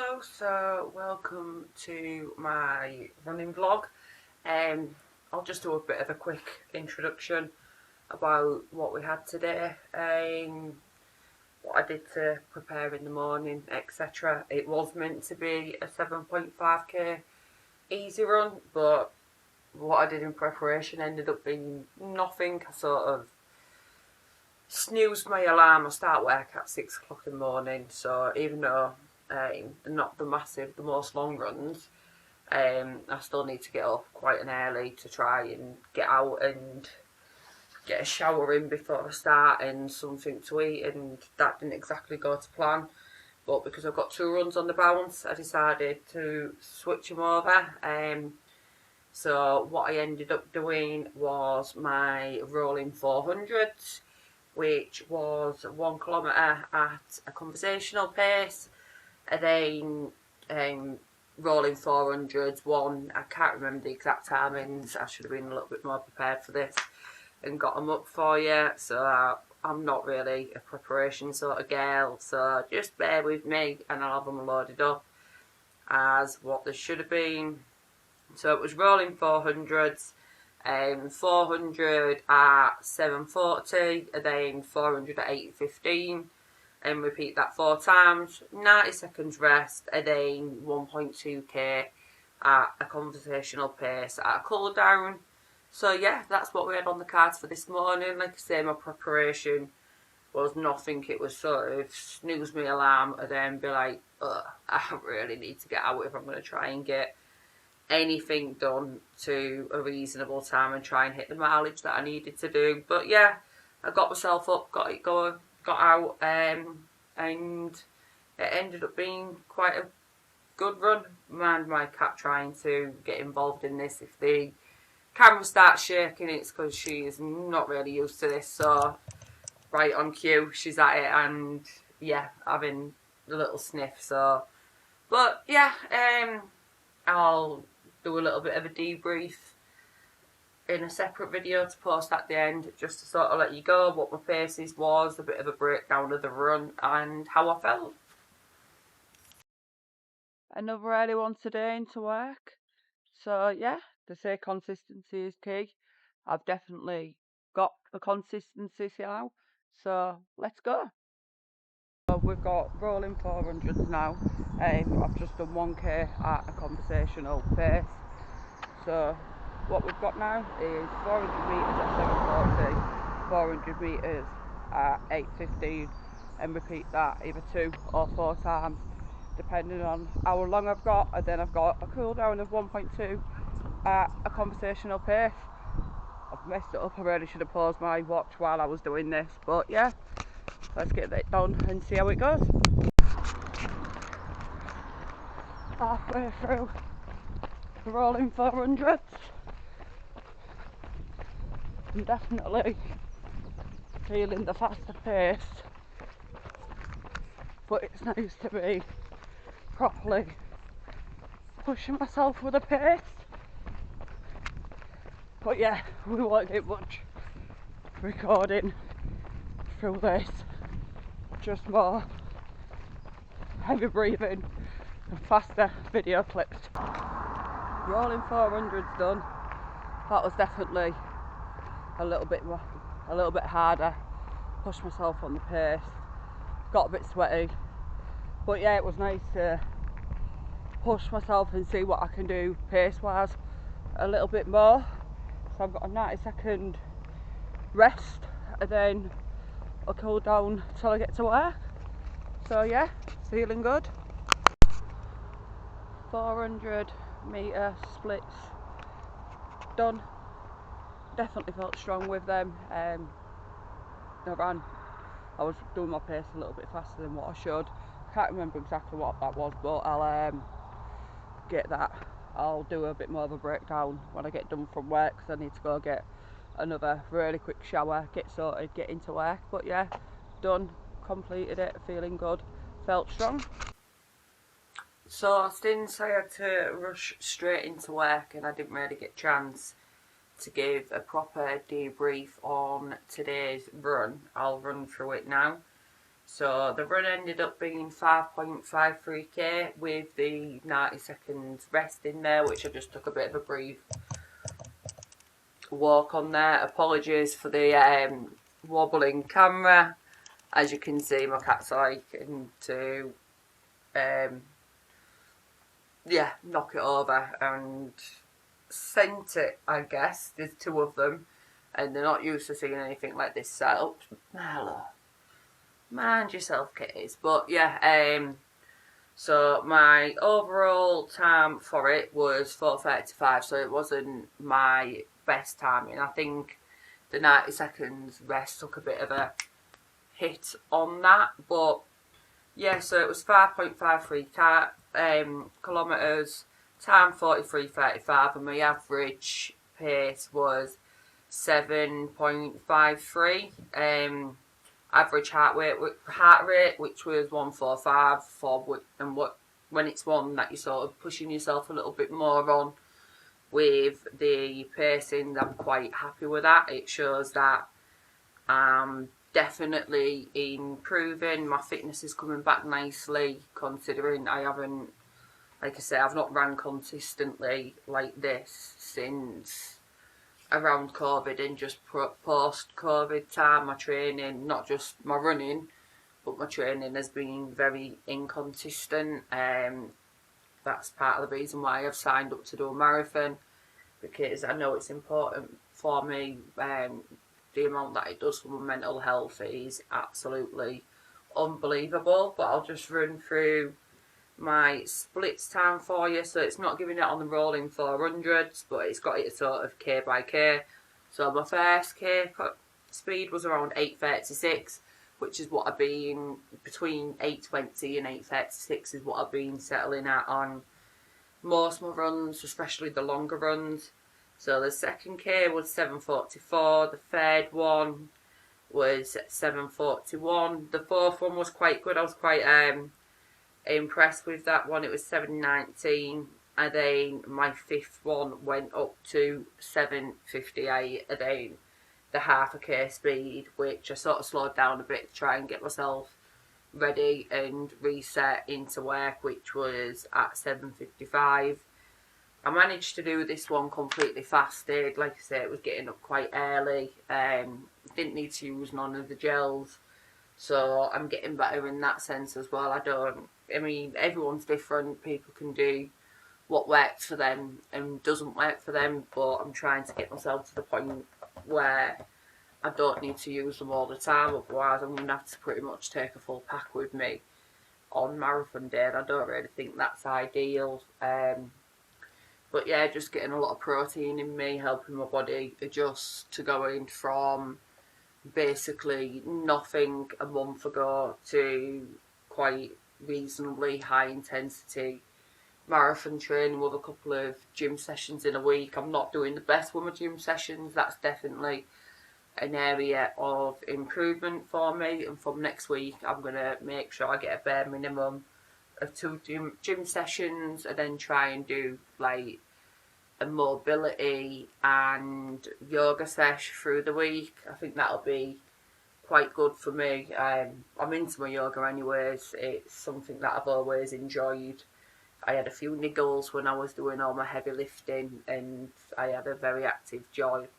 Hello, so welcome to my running vlog. I'll just do a bit of a quick introduction about what we had today, what I did to prepare in the morning, etc. It was meant to be a 7.5k easy run, but what I did in preparation ended up being nothing. I sort of snoozed my alarm. I start work at 6 o'clock in the morning, so even though not the most long runs, I still need to get up quite an early to try and get out and get a shower in before I start and something to eat, and that didn't exactly go to plan. But because I've got 2 runs on the bounce, I decided to switch them over. So what I ended up doing was my rolling 400s, which was 1 kilometre at a conversational pace, and then rolling 400s, I can't remember the exact timings, I should have been a little bit more prepared for this and got them up for you. So I'm not really a preparation sort of girl, so just bear with me and I'll have them loaded up as what they should have been. So it was rolling 400s, 400 at 7:40, and then 400 at 8:15, and repeat that 4 times, 90 seconds rest, and then 1.2k at a conversational pace at a cool down. So yeah, that's what we had on the cards for this morning. Like I say, my preparation was nothing. It was sort of snooze my alarm and then be like, I really need to get out if I'm going to try and get anything done to a reasonable time and try and hit the mileage that I needed to do. But yeah, I got myself up, got it going, got out, and it ended up being quite a good run. Mind my cat trying to get involved in this. If the camera starts shaking, it's because she is not really used to this, so right on cue she's at it, and yeah, having a little sniff. So but yeah, I'll do a little bit of a debrief in a separate video to post at the end, just to sort of let you go what my paces was, a bit of a breakdown of the run and how I felt. Another early one today into work. So yeah, they say consistency is key. I've definitely got the consistency now, so let's go. So we've got rolling 400s now. I've just done 1k at a conversational pace. So what we've got now is 400 metres at 7:40, 400 metres at 8:15, and repeat that either 2 or 4 times depending on how long I've got, and then I've got a cool down of 1.2 at a conversational pace. I've messed it up, I really should have paused my watch while I was doing this, but yeah, let's get that done and see how it goes. Halfway through the rolling 400s. I'm definitely feeling the faster pace, but it's nice to be properly pushing myself with a pace. But yeah, we won't get much recording through this, just more heavy breathing and faster video clips. Rolling 400's done. That was definitely a little bit harder. Pushed myself on the pace, got a bit sweaty, but yeah, it was nice to push myself and see what I can do pace wise a little bit more. So I've got a 90-second rest and then I'll cool down till I get to work. So yeah, feeling good. 400 metre splits done. Definitely felt strong with them. I was doing my pace a little bit faster than what I should. Can't remember exactly what that was, but I'll get that. I'll do a bit more of a breakdown when I get done from work, because I need to go get another really quick shower, get sorted, get into work. But yeah, done, completed it, feeling good, felt strong. So since I had to rush straight into work and I didn't really get a chance to give a proper debrief on today's run, I'll run through it now. So the run ended up being 5.53k with the 90 seconds rest in there, which I just took a bit of a brief walk on there. Apologies for the wobbling camera. As you can see, my cat's liking to knock it over and scent it, I guess. There's two of them and they're not used to seeing anything like this set up. Hello. Mind yourself, kitties. But yeah, so my overall time for it was 4:35, so it wasn't my best timing. I think the 90 seconds rest took a bit of a hit on that, but yeah, so it was 5.53 kilometres, time 43:35, and my average pace was 7.53. Average heart rate, which was 145 and when it's one that you're sort of pushing yourself a little bit more on with the pacing, I'm quite happy with that. It shows that I'm definitely improving. My fitness is coming back nicely, considering I haven't, like I say, I've not ran consistently like this since around COVID and just post-COVID time. My training, not just my running, but my training has been very inconsistent. That's part of the reason why I've signed up to do a marathon, because I know it's important for me. The amount that it does for my mental health is absolutely unbelievable. But I'll just run through my splits time for you. So it's not giving it on the rolling 400s, but it's got it sort of k by k. So my first k speed was around 8:36, which is what I've been between 8:20 and 8:36 is what I've been settling at on most of my runs, especially the longer runs. So the second k was 7:44, the third one was 7:41, the fourth one was quite good. I was quite impressed with that one. It was 7:19, and then my fifth one went up to 7:58, and then the half a k speed, which I sort of slowed down a bit to try and get myself ready and reset into work, which was at 7:55. I managed to do this one completely fasted. Like I say, it was getting up quite early. Didn't need to use none of the gels, so I'm getting better in that sense as well. I mean, everyone's different. People can do what works for them and doesn't work for them, but I'm trying to get myself to the point where I don't need to use them all the time, otherwise I'm going to have to pretty much take a full pack with me on marathon day, and I don't really think that's ideal. But yeah, just getting a lot of protein in me, helping my body adjust to going from basically nothing a month ago to quite reasonably high intensity marathon training with a couple of gym sessions in a week. I'm not doing the best with my gym sessions. That's definitely an area of improvement for me, and from next week I'm going to make sure I get a bare minimum of 2 gym sessions, and then try and do like a mobility and yoga sesh through the week. I think that'll be quite good for me. I'm into my yoga anyways. It's something that I've always enjoyed. I had a few niggles when I was doing all my heavy lifting, and I had a very active job,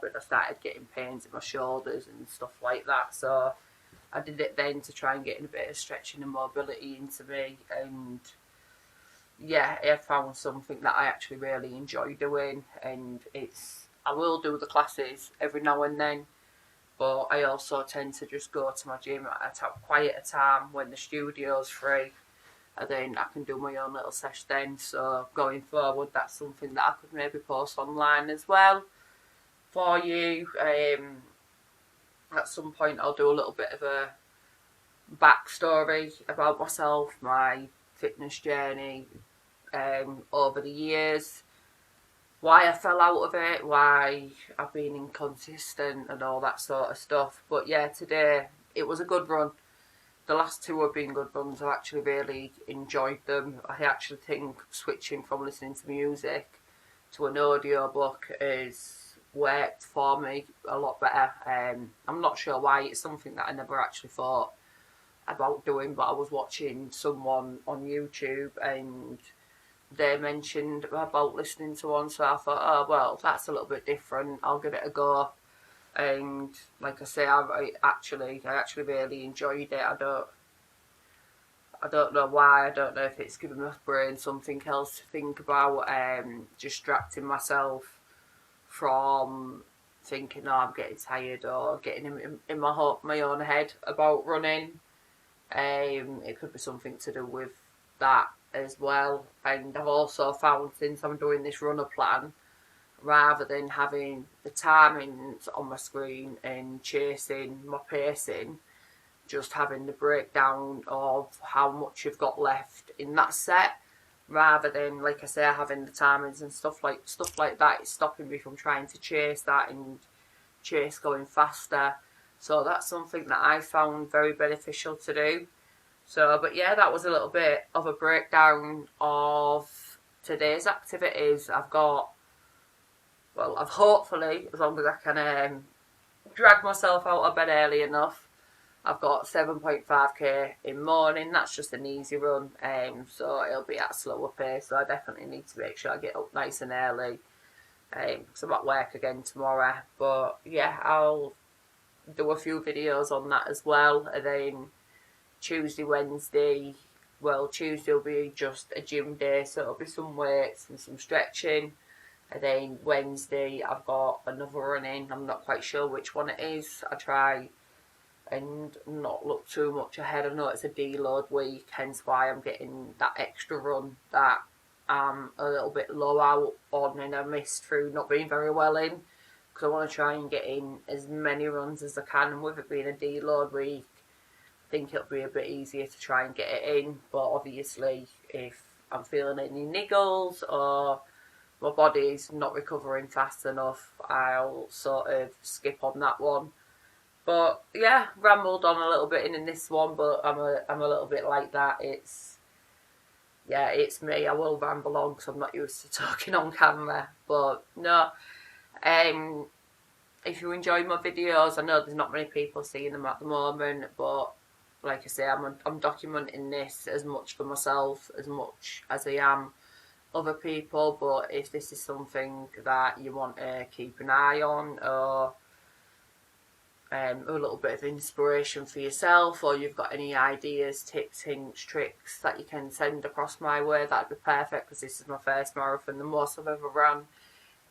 and I started getting pains in my shoulders and stuff like that. So I did it then to try and get in a bit of stretching and mobility into me, and yeah, I found something that I actually really enjoy doing. And I will do the classes every now and then, but I also tend to just go to my gym at a quieter time when the studio's free, and then I can do my own little sesh then. So going forward, that's something that I could maybe post online as well for you. At some point I'll do a little bit of a backstory about myself, my fitness journey over the years, why I fell out of it, why I've been inconsistent and all that sort of stuff. But yeah, today it was a good run. The last two have been good runs. I've actually really enjoyed them. I actually think switching from listening to music to an audio book has worked for me a lot better. I'm not sure why. It's something that I never actually thought about doing, but I was watching someone on YouTube and they mentioned about listening to one, so I thought, oh well, that's a little bit different, I'll give it a go. And like I say, I actually really enjoyed it. I don't know why. I don't know if it's giving my brain something else to think about, distracting myself from thinking, oh, I'm getting tired, or getting in my own head about running. It could be something to do with that as well. And I've also found, since I'm doing this runner plan, rather than having the timings on my screen and chasing my pacing, just having the breakdown of how much you've got left in that set, rather than, like I say, having the timings and stuff like that. It's stopping me from trying to chase that and chase going faster. So that's something that I found very beneficial to do. So, but yeah, that was a little bit of a breakdown of today's activities. I've hopefully, as long as I can drag myself out of bed early enough, I've got 7.5k in morning. That's just an easy run, so it'll be at a slower pace. So I definitely need to make sure I get up nice and early, because I'm at work again tomorrow. But yeah, I'll do a few videos on that as well. And then Tuesday will be just a gym day, so it'll be some weights and some stretching. And then Wednesday I've got another run in. I'm not quite sure which one it is. I try and not look too much ahead. I know it's a deload week, hence why I'm getting that extra run that I'm a little bit low out on and I missed through not being very well in, because I want to try and get in as many runs as I can. And with it being a deload week, I think it'll be a bit easier to try and get it in. But obviously, if I'm feeling any niggles or my body's not recovering fast enough, I'll sort of skip on that one. But yeah, rambled on a little bit in this one, but I'm a little bit like that. It's me. I will ramble on because I'm not used to talking on camera. But no, if you enjoy my videos, I know there's not many people seeing them at the moment, but like I say, I'm documenting this as much for myself as much as I am other people. But if this is something that you want to keep an eye on, or a little bit of inspiration for yourself, or you've got any ideas, tips, hints, tricks that you can send across my way, that'd be perfect, because this is my first marathon. The most I've ever run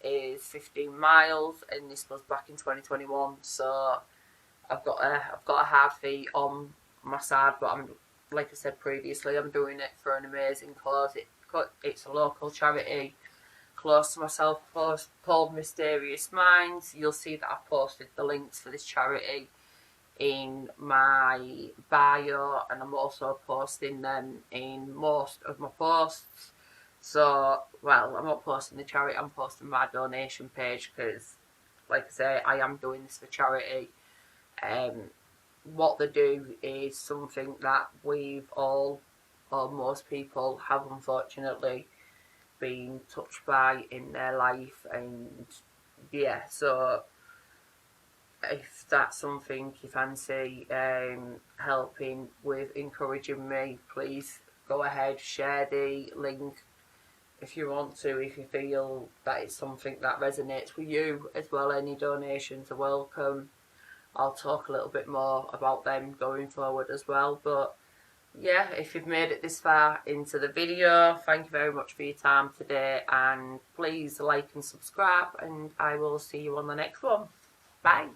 is 15 miles, and this was back in 2021. So I've got a hard feet on my side, but like I said previously, I'm doing it for an amazing cause. It's a local charity close to myself called Mysterious Minds. You'll see that I've posted the links for this charity in my bio, and I'm also posting them in most of my posts. So, well, I'm not posting the charity, I'm posting my donation page, because like I say, I am doing this for charity. What they do is something that we've all, or most people, have unfortunately been touched by in their life. And yeah, so if that's something you fancy helping with, encouraging me, please go ahead, share the link if you want to, if you feel that it's something that resonates with you as well. Any donations are welcome. I'll talk a little bit more about them going forward as well. But yeah, if you've made it this far into the video, thank you very much for your time today, and please like and subscribe, and I will see you on the next one. Bye.